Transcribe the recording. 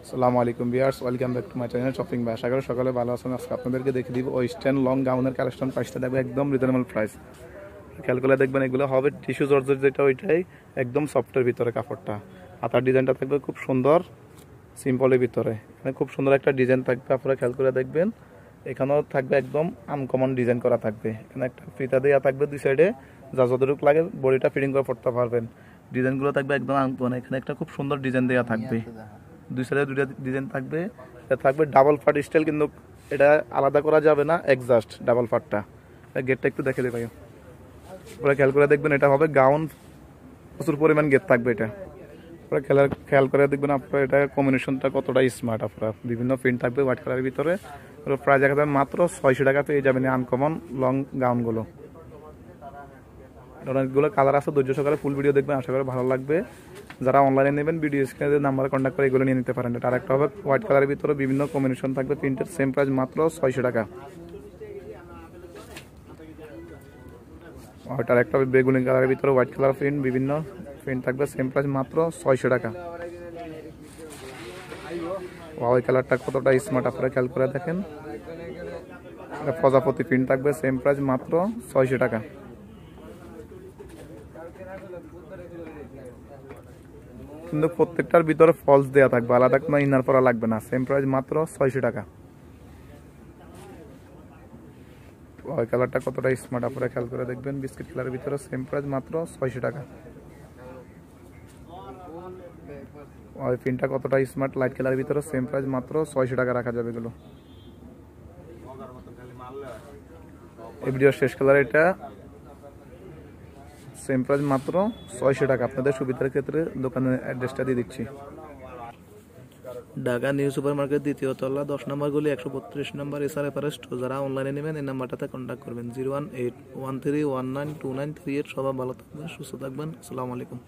আসসালামু আলাইকুম viewers, welcome back to my channel shopping by. আশা করি সকালে ভালো আছেন। আজকে আপনাদেরকে দেখে দিব ওয়েস্টার্ন লং গাউনের কালেকশন। প্রাইসটা দেখবে একদম রিজনেবল প্রাইস। খেয়াল করে দেখবেন, এগুলো হবে টিস্যু জর্জের, যেটা ওইটাই একদম সফটের ভিতরে কাপড়টা। হাতার ডিজাইনটা থাকবে খুব সুন্দর সিম্পলের ভিতরে। এখানে খুব সুন্দর একটা ডিজাইন থাকবে, আপনারা খেয়াল করে দেখবেন। এখানেও থাকবে একদম আনকমন ডিজাইন করা থাকবে। এখানে একটা ফিতা দেওয়া থাকবে দুই সাইডে, যা যতটুকু লাগে বডিটা ফিটিং করে পড়তে পারবেন। ডিজাইনগুলো থাকবে একদম আনকমন। এখানে একটা খুব সুন্দর ডিজাইন দেওয়া থাকবে, দুই সাইডে দুইটা ডিজাইন থাকবে। এটা থাকবে ডাবল পার্ট স্টাইল, কিন্তু এটা আলাদা করা যাবে না, একজাস্ট ডাবল পার্টটা। গেটটা একটু দেখে দেবে, ওরা খেয়াল করে দেখবেন। এটা হবে গাউন, প্রচুর পরিমাণ গেট থাকবে এটা। ওরা খেয়াল করে দেখবেন আপনার এটা কম্বিনেশনটা কতটা স্মার্ট। আপনার বিভিন্ন প্রিন্ট থাকবে হোয়াইট কালারের ভিতরে। প্রাইস দেখা যাবে মাত্র 600 টাকা পেয়ে যাবেন আনকমন লং গাউনগুলো। অনেকগুলো কালার আছে, ধৈর্য সহকারে ফুল ভিডিও দেখবেন, আশা করি ভালো লাগবে। যারা অনলাইনে নেবেন ভিডিও স্ক্রিনে নাম্বারে কন্ট্যাক্ট করে এগুলো নিয়ে নিতে পারেন। এটা আরেকটা হবে হোয়াইট কালারের ভিতরে বিভিন্ন কম্বিনেশন থাকবে প্রিন্টের, সেম প্রাইস মাত্র 600 টাকা। ওইটার একটা হবে বেগুনি কালারের ভিতরে হোয়াইট কালার প্রিন্ট, বিভিন্ন প্রিন্ট থাকবে, সেম প্রাইস মাত্র 600 টাকা। ওই কালারটা কতটা স্মার্ট আপনারা খেয়াল করে দেখেন। প্রজাপতি প্রিন্ট থাকবে, সেম প্রাইস মাত্র 600 টাকা। কিন্তু প্রত্যেকটার ভিতরে ফলস দেওয়া থাকবে, আলাদা কোনো ইনার পরা লাগবে না। সেম প্রাইস মাত্র 600 টাকা। ওই কালারটা কতটা স্মার্ট আপনারা খেয়াল করে দেখবেন। বিস্কিট কালারের ভিতরে, সেম প্রাইস মাত্র 600 টাকা। ওই প্রিন্টটা কতটা স্মার্ট, লাইট কালারের ভিতরে, সেম প্রাইস মাত্র 600 টাকা রাখা যাবে এগুলো। এই ভিডিওর শেষ কালার এটা, সেম প্রাইস মাত্র 600 টাকা। আপনাদের সুবিধার ক্ষেত্রে দোকানের অ্যাড্রেসটা দিয়ে দিচ্ছি। ঢাকা নিউ সুপার মার্কেট, দ্বিতীয় তলা, 10 নম্বর গলি, 132 নম্বর এসআর এফারেস্ট। যারা অনলাইনে নেবেন এই নাম্বারটাতে কন্ট্যাক্ট করবেন 01813192938। সবাই ভালো থাকবেন, সুস্থ থাকবেন। আসসালামু আলাইকুম।